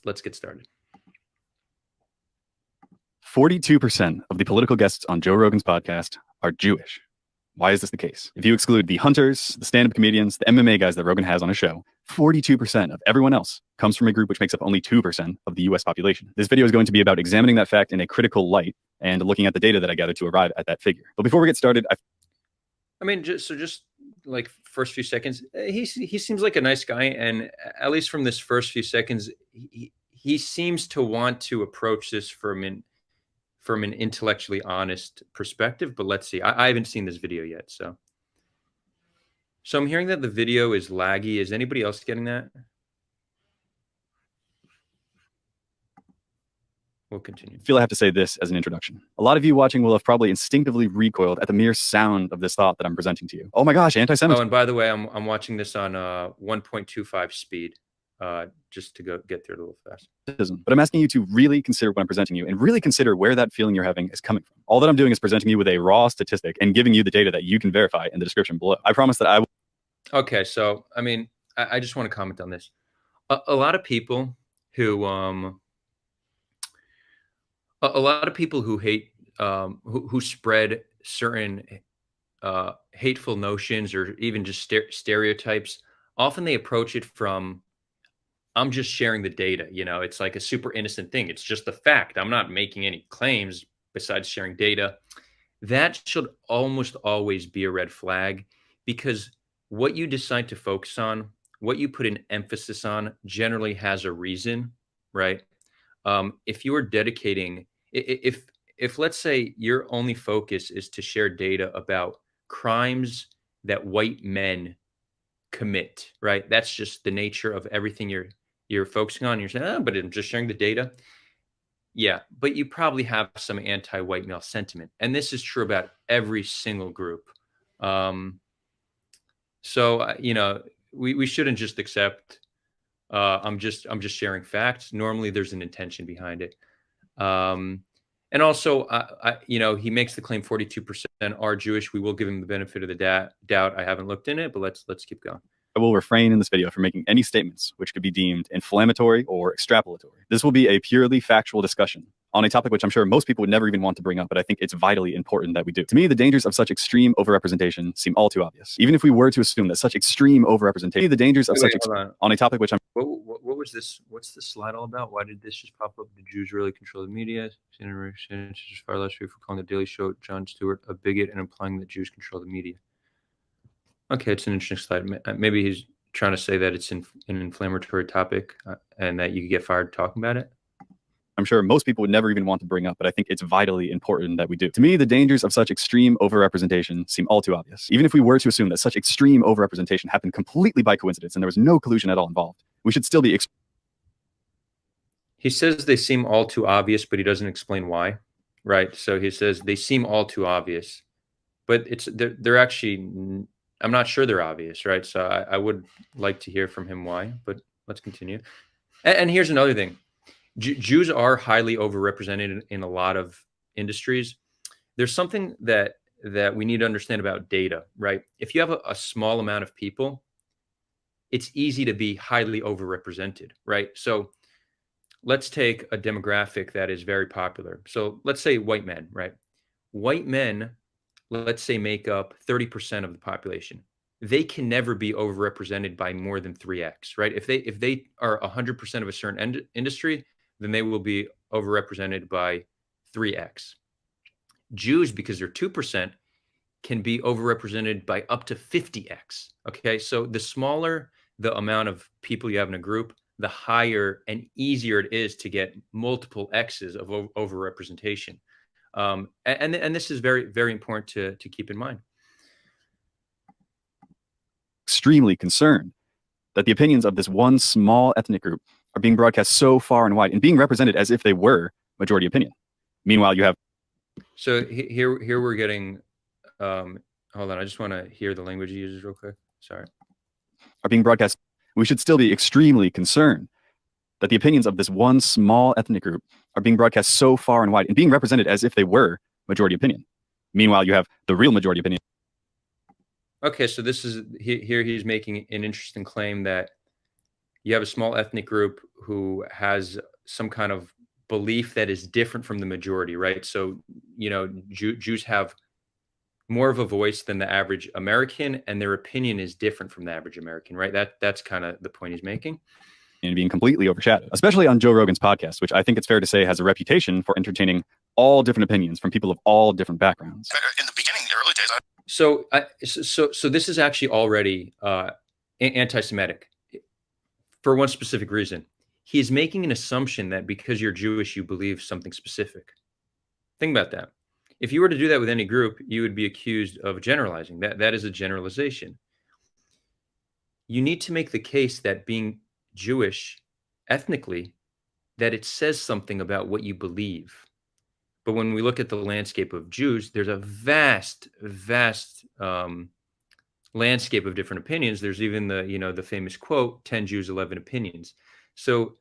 let's get started. 42% of the political guests on Joe Rogan's podcast are Jewish. Why is this the case? If you exclude the hunters, the stand-up comedians, the MMA guys that Rogan has on his show, 42% of everyone else comes from a group which makes up only 2% of the US population. This video is going to be about examining that fact in a critical light and looking at the data that I gathered to arrive at that figure. But before we get started, I mean, just like first few seconds, he seems like a nice guy, and at least from this first few seconds, he seems to want to approach this from an intellectually honest perspective. But let's see. I haven't seen this video yet, so I'm hearing that the video is laggy. Is anybody else getting that? We'll continue. I feel I have to say this as an introduction. A lot of you watching will have probably instinctively recoiled at the mere sound of this thought that I'm presenting to you. Oh my gosh, anti-Semitism. Oh, and by the way, I'm watching this on 1.25 speed, just to get through it a little fast. But I'm asking you to really consider what I'm presenting you and really consider where that feeling you're having is coming from. All that I'm doing is presenting you with a raw statistic and giving you the data that you can verify in the description below. I promise that I will. Okay, so I mean, I just want to comment on this. A lot of people who hate, who spread certain hateful notions or even just stereotypes, often they approach it from, I'm just sharing the data. You know, it's like a super innocent thing. It's just the fact. I'm not making any claims besides sharing data. That should almost always be a red flag, because what you decide to focus on, what you put an emphasis on, generally has a reason, right? If you are dedicating, if let's say your only focus is to share data about crimes that white men commit, right? That's just the nature of everything you're focusing on. You're saying, but I'm just sharing the data. Yeah, but you probably have some anti-white male sentiment, and this is true about every single group. So you know, we shouldn't just accept. I'm just sharing facts. Normally, there's an intention behind it. And also, you know, he makes the claim 42% are Jewish. We will give him the benefit of the doubt. I haven't looked in it, but let's keep going. I will refrain in this video from making any statements which could be deemed inflammatory or extrapolatory. This will be a purely factual discussion on a topic which I'm sure most people would never even want to bring up, but I think it's vitally important that we do. To me, the dangers of such extreme overrepresentation seem all too obvious. Even if we were to assume that such extreme overrepresentation, the dangers of on a topic which I'm... What was this? What's this slide all about? Why did this just pop up? The Jews really control the media. Generalization is far less true for calling the Daily Show Jon Stewart a bigot and implying that Jews control the media. Okay, it's an interesting slide. Maybe he's trying to say that it's an inflammatory topic and that you could get fired talking about it. I'm sure most people would never even want to bring up, but I think it's vitally important that we do. To me, the dangers of such extreme overrepresentation seem all too obvious. Even if we were to assume that such extreme overrepresentation happened completely by coincidence and there was no collusion at all involved, we should still be... He says they seem all too obvious, but he doesn't explain why, right? So he says they seem all too obvious, but they're actually... I'm not sure they're obvious, right? So I would like to hear from him why, but let's continue. And here's another thing. Jews are highly overrepresented in a lot of industries. There's something that we need to understand about data, right? If you have a small amount of people, it's easy to be highly overrepresented, right? So let's take a demographic that is very popular. So let's say white men, right? White men, let's say, make up 30% of the population. They can never be overrepresented by more than 3x, right? If they are 100% of a certain industry, then they will be overrepresented by 3x. Jews, because they're 2%, can be overrepresented by up to 50x. Okay, so the smaller the amount of people you have in a group, the higher and easier it is to get multiple X's of overrepresentation. And this is very, very important to keep in mind. Extremely concerned that the opinions of this one small ethnic group are being broadcast so far and wide and being represented as if they were majority opinion. Meanwhile, you have... So here we're getting... hold on, I just want to hear the language he uses real quick. Sorry. Are being broadcast. We should still be extremely concerned that the opinions of this one small ethnic group are being broadcast so far and wide and being represented as if they were majority opinion. Meanwhile, you have the real majority opinion. Okay, so this is here he's making an interesting claim that, you have a small ethnic group who has some kind of belief that is different from the majority, right? So, Jews have more of a voice than the average American, and their opinion is different from the average American, right? That's kind of the point he's making. And being completely overshadowed, especially on Joe Rogan's podcast, which I think it's fair to say has a reputation for entertaining all different opinions from people of all different backgrounds. In the beginning, the early days, So this is actually already anti-Semitic for one specific reason. He's making an assumption that because you're Jewish, you believe something specific. Think about that. If you were to do that with any group, you would be accused of generalizing. That is a generalization. You need to make the case that being Jewish ethnically, that it says something about what you believe. But when we look at the landscape of Jews, there's a vast landscape of different opinions. There's even the famous quote, 10 Jews, 11 opinions. So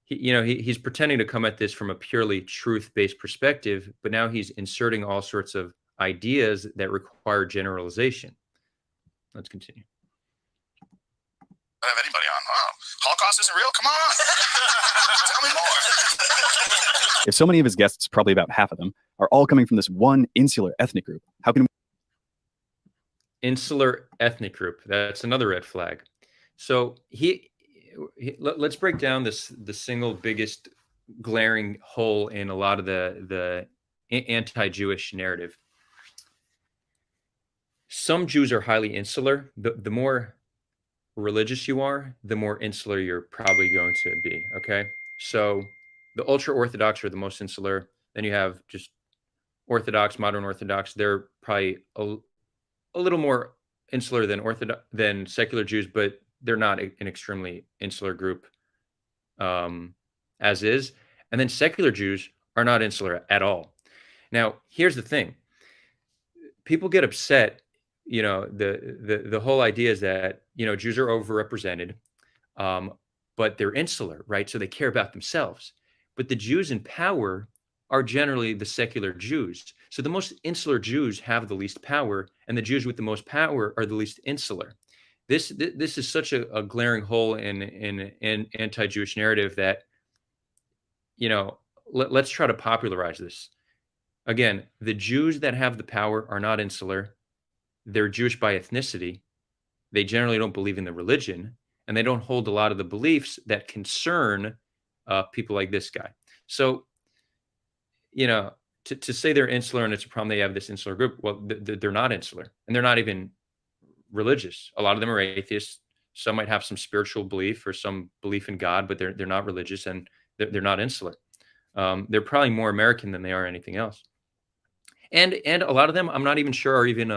he's pretending to come at this from a purely truth-based perspective, but now he's inserting all sorts of ideas that require generalization. Let's continue. I have anybody on. Oh, Holocaust isn't real? Come on. Tell me more. If so many of his guests, probably about half of them, are all coming from this one insular ethnic group, how can Insular ethnic group, that's another red flag. So let's break down the single biggest glaring hole in a lot of the anti-Jewish narrative. Some Jews are highly insular. The more religious you are, the more insular you're probably going to be. Okay, so the ultra-Orthodox are the most insular. Then you have just Orthodox, modern Orthodox. They're probably a little more insular than secular Jews, but they're not an extremely insular group as is. And then secular Jews are not insular at all. Now, here's the thing. People get upset, the whole idea is that, Jews are overrepresented, but they're insular, right? So they care about themselves. But the Jews in power are generally the secular Jews. So the most insular Jews have the least power, and the Jews with the most power are the least insular. This is such a glaring hole in anti-Jewish narrative that, let's try to popularize this. Again, the Jews that have the power are not insular. They're Jewish by ethnicity. They generally don't believe in the religion, and they don't hold a lot of the beliefs that concern people like this guy. So, to say they're insular and it's a problem they have this insular group, well, they're not insular, and they're not even religious. A lot of them are atheists. Some might have some spiritual belief or some belief in God, but they're not religious, and they're not insular. They're probably more American than they are anything else. And a lot of them, I'm not even sure are even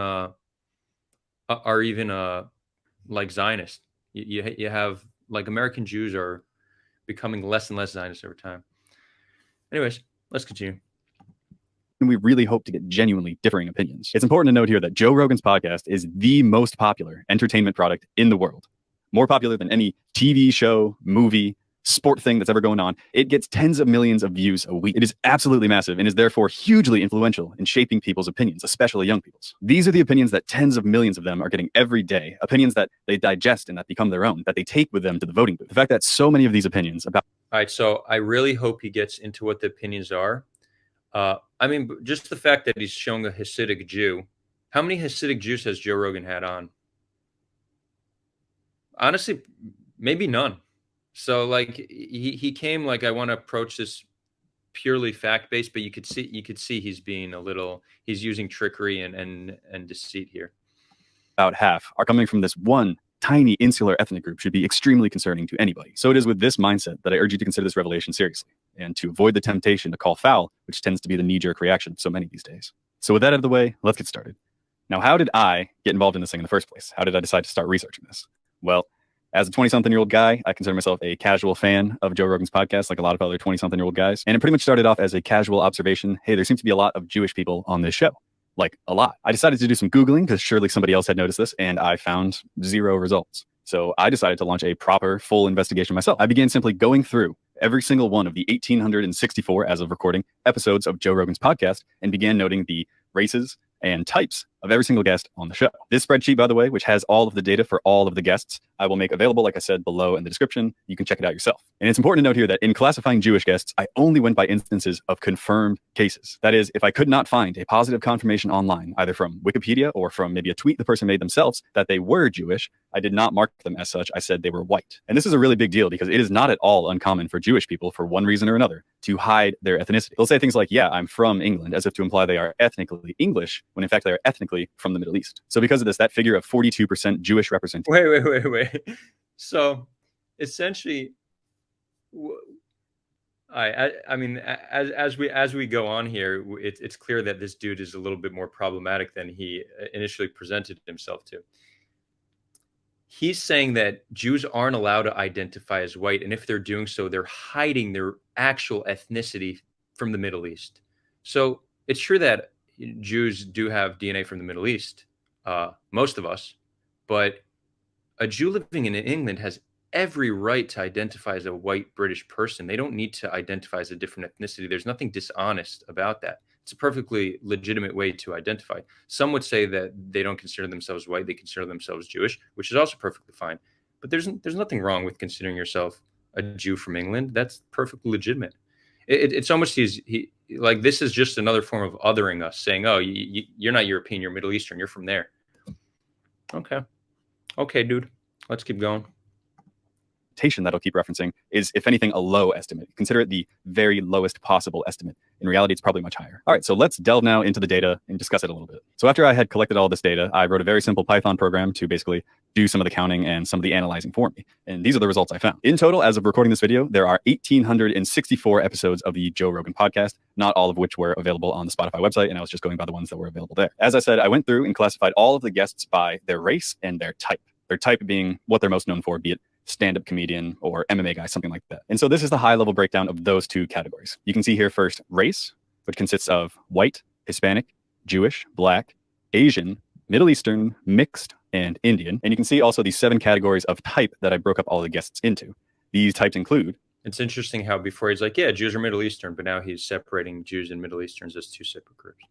like Zionist. You have like American Jews are becoming less and less Zionist over time. Anyways, let's continue. And we really hope to get genuinely differing opinions. It's important to note here that Joe Rogan's podcast is the most popular entertainment product in the world. More popular than any TV show, movie, sport thing that's ever going on. It gets tens of millions of views a week. It is absolutely massive and is therefore hugely influential in shaping people's opinions, especially young people's. These are the opinions that tens of millions of them are getting every day. Opinions that they digest and that become their own, that they take with them to the voting booth. The fact that so many of these opinions about... All right, so I really hope he gets into what the opinions are. Just the fact that he's showing a Hasidic Jew. How many Hasidic Jews has Joe Rogan had on? Honestly, maybe none. So like he came like, I want to approach this purely fact-based, but you could see he's being he's using trickery and deceit here. About half are coming from this one tiny insular ethnic group should be extremely concerning to anybody. So it is with this mindset that I urge you to consider this revelation seriously and to avoid the temptation to call foul, which tends to be the knee-jerk reaction of so many these days. So with that out of the way, let's get started. Now, how did I get involved in this thing in the first place? How did I decide to start researching this? Well, as a 20-something-year-old guy, I consider myself a casual fan of Joe Rogan's podcast, like a lot of other 20-something-year-old guys. And it pretty much started off as a casual observation. Hey, there seems to be a lot of Jewish people on this show. Like, a lot. I decided to do some Googling because surely somebody else had noticed this, and I found 0 results. So I decided to launch a proper, full investigation myself. I began simply going through every single one of the 1,864, as of recording, episodes of Joe Rogan's podcast and began noting the races and types of every single guest on the show. This spreadsheet, by the way, which has all of the data for all of the guests, I will make available, like I said, below in the description. You can check it out yourself. And it's important to note here that in classifying Jewish guests, I only went by instances of confirmed cases. That is, if I could not find a positive confirmation online, either from Wikipedia or from maybe a tweet the person made themselves, that they were Jewish, I did not mark them as such. I said they were white. And this is a really big deal because it is not at all uncommon for Jewish people, for one reason or another, to hide their ethnicity. They'll say things like, yeah, I'm from England, as if to imply they are ethnically English, when in fact they are ethnically from the Middle East. So because of this, that figure of 42% Jewish representation. Wait. So essentially, I mean, as we go on here, it's clear that this dude is a little bit more problematic than he initially presented himself to. He's saying that Jews aren't allowed to identify as white, and if they're doing so, they're hiding their actual ethnicity from the Middle East. So it's true that Jews do have DNA from the Middle East, most of us, but a Jew living in England has every right to identify as a white British person. They don't need to identify as a different ethnicity. There's nothing dishonest about that. It's a perfectly legitimate way to identify. Some would say that they don't consider themselves white, they consider themselves Jewish, which is also perfectly fine. But there's nothing wrong with considering yourself a Jew from England. That's perfectly legitimate. It's almost like this is just another form of othering us, saying, oh, you're not European, you're Middle Eastern, you're from there. Okay, dude, let's keep going. That I'll keep referencing is, if anything, a low estimate. Consider it the very lowest possible estimate. In reality, it's probably much higher. All right, so let's delve now into the data and discuss it a little bit. So after I had collected all this data, I wrote a very simple Python program to basically do some of the counting and some of the analyzing for me. And these are the results I found. In total, as of recording this video, there are 1,864 episodes of the Joe Rogan podcast, not all of which were available on the Spotify website, and I was just going by the ones that were available there. As I said, I went through and classified all of the guests by their race and their type. Their type being what they're most known for, be it stand-up comedian or MMA guy, something like that. And so this is the high-level breakdown of those two categories. You can see here first race, which consists of white, Hispanic, Jewish, Black, Asian, Middle Eastern, mixed, and Indian. And you can see also the 7 categories of type that I broke up all the guests into. These types include... It's interesting how before he's like, yeah, Jews are Middle Eastern, but now he's separating Jews and Middle Easterns as 2 separate groups.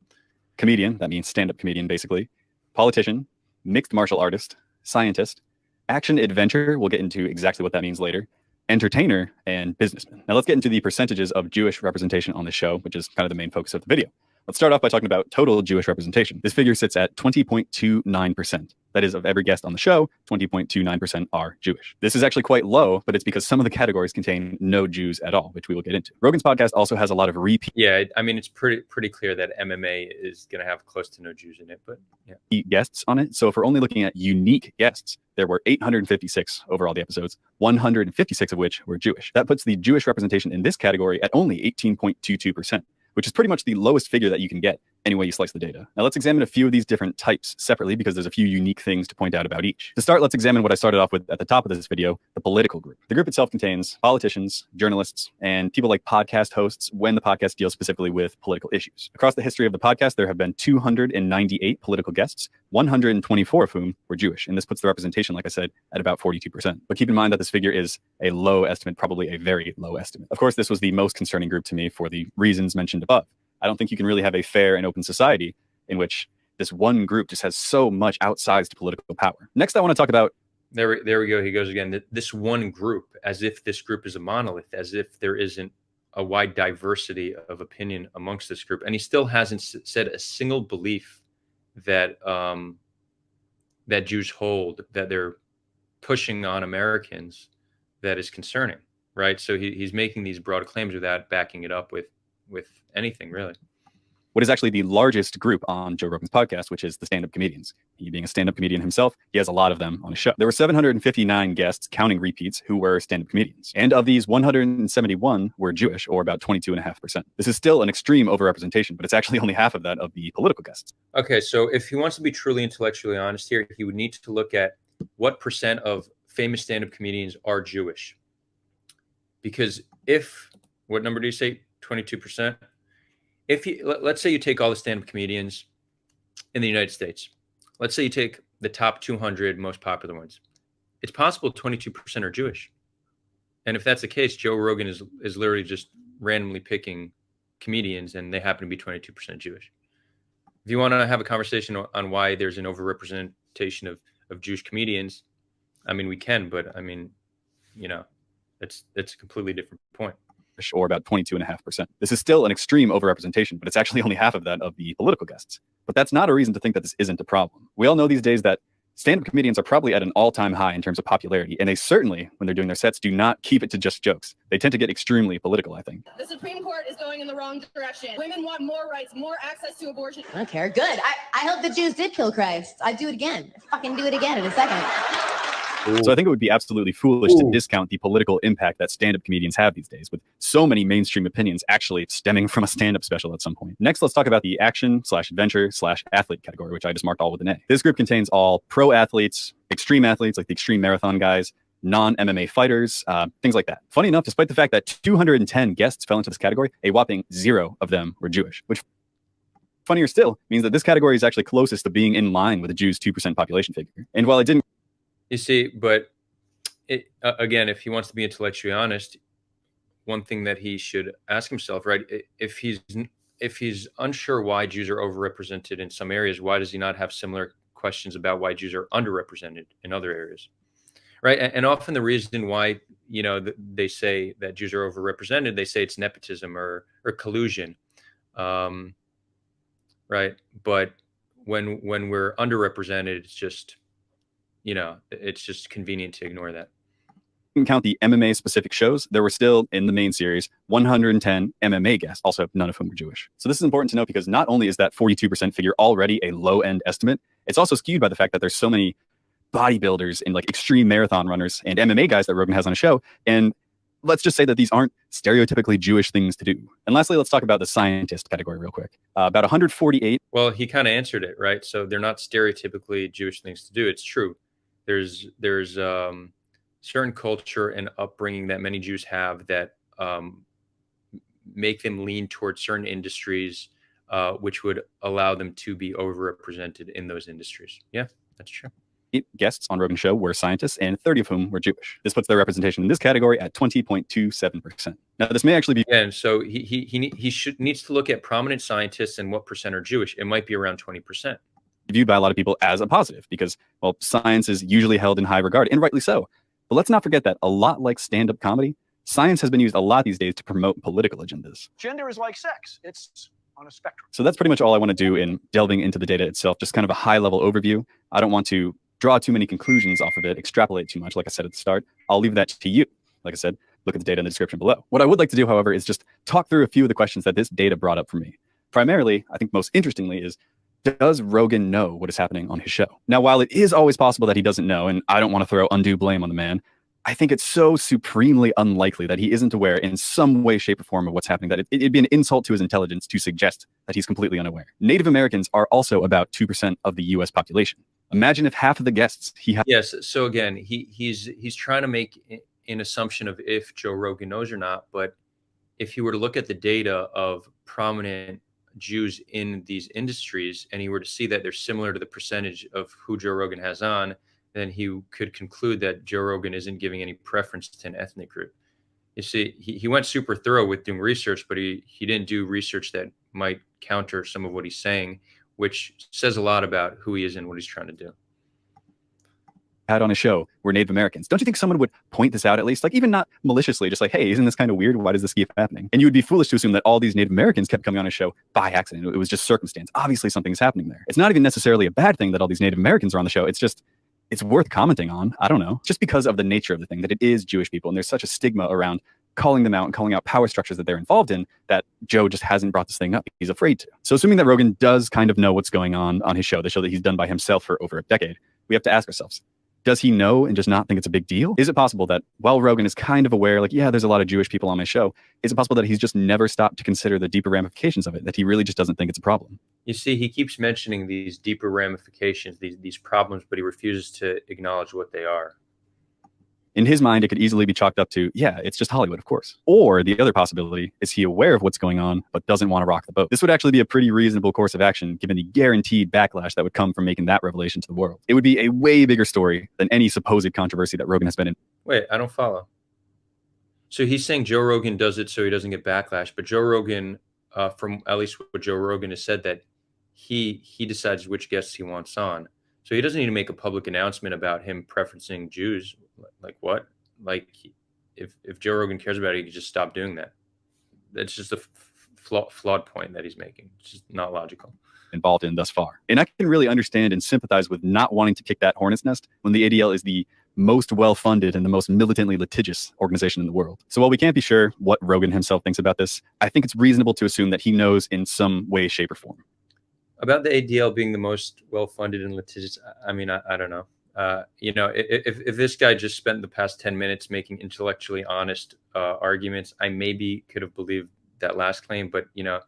Comedian, that means stand-up comedian, basically. Politician, mixed martial artist, scientist, action adventure, we'll get into exactly what that means later, entertainer, and businessman. Now let's get into the percentages of Jewish representation on the show, which is kind of the main focus of the video. Let's start off by talking about total Jewish representation. This figure sits at 20.29%. That is, of every guest on the show, 20.29% are Jewish. This is actually quite low, but it's because some of the categories contain no Jews at all, which we will get into. Rogan's podcast also has a lot of repeat. Yeah, I mean, it's pretty clear that MMA is going to have close to no Jews in it, but yeah. Guests on it. So if we're only looking at unique guests, there were 856 over all the episodes, 156 of which were Jewish. That puts the Jewish representation in this category at only 18.22%. Which is pretty much the lowest figure that you can get any way you slice the data. Now let's examine a few of these different types separately because there's a few unique things to point out about each. To start, let's examine what I started off with at the top of this video, the political group. The group itself contains politicians, journalists, and people like podcast hosts when the podcast deals specifically with political issues. Across the history of the podcast, there have been 298 political guests, 124 of whom were Jewish. And this puts the representation, like I said, at about 42%. But keep in mind that this figure is a low estimate, probably a very low estimate. Of course, this was the most concerning group to me for the reasons mentioned above. I don't think you can really have a fair and open society in which this one group just has so much outsized political power. Next, I want to talk about... There we go. He goes again. This one group, as if this group is a monolith, as if there isn't a wide diversity of opinion amongst this group. And he still hasn't said a single belief that that Jews hold, that they're pushing on Americans, that is concerning, right? So he's making these broad claims without backing it up with anything, really. What is actually the largest group on Joe Rogan's podcast, which is the stand-up comedians. He being a stand-up comedian himself, he has a lot of them on his show. There were 759 guests, counting repeats, who were stand-up comedians. And of these, 171 were Jewish, or about 22.5%. This is still an extreme overrepresentation, but it's actually only half of that of the political guests. Okay, so if he wants to be truly intellectually honest here, he would need to look at what percent of famous stand-up comedians are Jewish. Because what number do you say? 22%. If let's say you take all the stand-up comedians in the United States, let's say you take the top 200 most popular ones, it's possible 22% are Jewish. And if that's the case, Joe Rogan is literally just randomly picking comedians and they happen to be 22% Jewish. if you want to have a conversation on why there's an overrepresentation of Jewish comedians, I mean, we can, but I mean, you know, it's a completely different point. Or about 22.5%. This is still an extreme overrepresentation, but it's actually only half of that of the political guests. But that's not a reason to think that this isn't a problem. We all know these days that stand-up comedians are probably at an all-time high in terms of popularity, and they certainly, when they're doing their sets, do not keep it to just jokes. They tend to get extremely political, I think. The Supreme Court is going in the wrong direction. Women want more rights, more access to abortion. I don't care. Good. I hope the Jews did kill Christ. I'd do it again. I'd fucking do it again in a second. So I think it would be absolutely foolish to discount the political impact that stand-up comedians have these days, with so many mainstream opinions actually stemming from a stand-up special at some point. Next, let's talk about the action/adventure/athlete category, which I just marked all with an A. This group contains all pro athletes, extreme athletes like the extreme marathon guys, non-MMA fighters, things like that. Funny enough, despite the fact that 210 guests fell into this category, a whopping 0 of them were Jewish, which, funnier still, means that this category is actually closest to being in line with the Jews' 2% population figure. And while it didn't... You see, but again, if he wants to be intellectually honest, one thing that he should ask himself, right? If he's unsure why Jews are overrepresented in some areas, why does he not have similar questions about why Jews are underrepresented in other areas, right? And often the reason why, you know, they say that Jews are overrepresented, they say it's nepotism or collusion, right? But when we're underrepresented, it's just, you know, it's just convenient to ignore that. Count the MMA specific shows, there were still in the main series 110 MMA guests, also none of whom were Jewish. So this is important to note because not only is that 42% figure already a low end estimate, it's also skewed by the fact that there's so many bodybuilders and like extreme marathon runners and MMA guys that Rogan has on a show. And let's just say that these aren't stereotypically Jewish things to do. And lastly, let's talk about the scientist category real quick. About 148. Well, he kind of answered it, right? So they're not stereotypically Jewish things to do. It's true. There's certain culture and upbringing that many Jews have that make them lean towards certain industries, which would allow them to be overrepresented in those industries. Yeah, that's true. 8 guests on Rogan's show were scientists, and 30 of whom were Jewish. This puts their representation in this category at 20.27%. Now, this may actually be... And so he needs to look at prominent scientists and what percent are Jewish. It might be around 20%. Viewed by a lot of people as a positive because, well, science is usually held in high regard, and rightly so. But let's not forget that a lot like stand-up comedy, science has been used a lot these days to promote political agendas. Gender is like sex. It's on a spectrum. So that's pretty much all I want to do in delving into the data itself, just kind of a high-level overview. I don't want to draw too many conclusions off of it, extrapolate too much, like I said at the start. I'll leave that to you. Like I said, look at the data in the description below. What I would like to do, however, is just talk through a few of the questions that this data brought up for me. Primarily, I think most interestingly is, does Rogan know what is happening on his show? Now, while it is always possible that he doesn't know, and I don't want to throw undue blame on the man, I think it's so supremely unlikely that he isn't aware in some way, shape, or form of what's happening that it'd be an insult to his intelligence to suggest that he's completely unaware. Native Americans are also about 2% of the US population. Imagine if half of the guests he had... Yes, so again, he's trying to make an assumption of if Joe Rogan knows or not, but if he were to look at the data of prominent Jews in these industries, and he were to see that they're similar to the percentage of who Joe Rogan has on, then he could conclude that Joe Rogan isn't giving any preference to an ethnic group. You see, he went super thorough with doing research, but he didn't do research that might counter some of what he's saying, which says a lot about who he is and what he's trying to do. Had on a show were Native Americans. Don't you think someone would point this out at least? Like, even not maliciously, just like, hey, isn't this kind of weird? Why does this keep happening? And you would be foolish to assume that all these Native Americans kept coming on a show by accident. It was just circumstance. Obviously, something's happening there. It's not even necessarily a bad thing that all these Native Americans are on the show. It's just, it's worth commenting on. I don't know. Just because of the nature of the thing, that it is Jewish people. And there's such a stigma around calling them out and calling out power structures that they're involved in, that Joe just hasn't brought this thing up. He's afraid to. So assuming that Rogan does kind of know what's going on his show, the show that he's done by himself for over a decade, we have to ask ourselves, does he know and just not think it's a big deal? Is it possible that while Rogan is kind of aware, like, yeah, there's a lot of Jewish people on my show, is it possible that he's just never stopped to consider the deeper ramifications of it, that he really just doesn't think it's a problem? You see, he keeps mentioning these deeper ramifications, these problems, but he refuses to acknowledge what they are. In his mind, it could easily be chalked up to, yeah, it's just Hollywood, of course. Or the other possibility is he aware of what's going on, but doesn't want to rock the boat. This would actually be a pretty reasonable course of action, given the guaranteed backlash that would come from making that revelation to the world. It would be a way bigger story than any supposed controversy that Rogan has been in. Wait, I don't follow. So he's saying Joe Rogan does it so he doesn't get backlash, but Joe Rogan, from at least what Joe Rogan has said, that he decides which guests he wants on. So he doesn't need to make a public announcement about him preferencing Jews. Like what? Like if Joe Rogan cares about it, he could just stop doing that. That's just a flawed point that he's making. It's just not logical. Involved in thus far. And I can really understand and sympathize with not wanting to kick that hornet's nest when the ADL is the most well-funded and the most militantly litigious organization in the world. So while we can't be sure what Rogan himself thinks about this, I think it's reasonable to assume that he knows in some way, shape, or form. About the ADL being the most well-funded and litigious, I mean, I don't know. You know, if this guy just spent the past 10 minutes making intellectually honest arguments, I maybe could have believed that last claim. But, you know,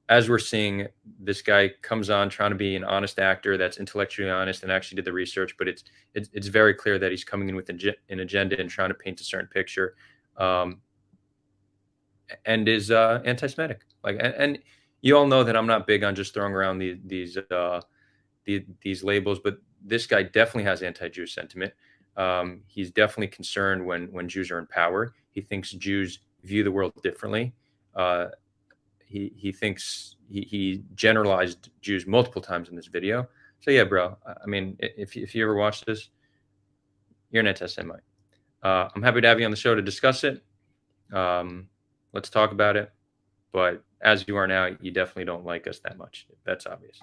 as we're seeing, this guy comes on trying to be an honest actor that's intellectually honest and actually did the research, but it's very clear that he's coming in with an agenda and trying to paint a certain picture, and is anti-Semitic. Like, and you all know that I'm not big on just throwing around these labels, but this guy definitely has anti-Jew sentiment. He's definitely concerned when Jews are in power. He thinks Jews view the world differently. He thinks he generalized Jews multiple times in this video. So yeah, bro. I mean, if you ever watch this, you're an anti-Semite. I'm happy to have you on the show to discuss it. Let's talk about it. But as you are now, you definitely don't like us that much. That's obvious.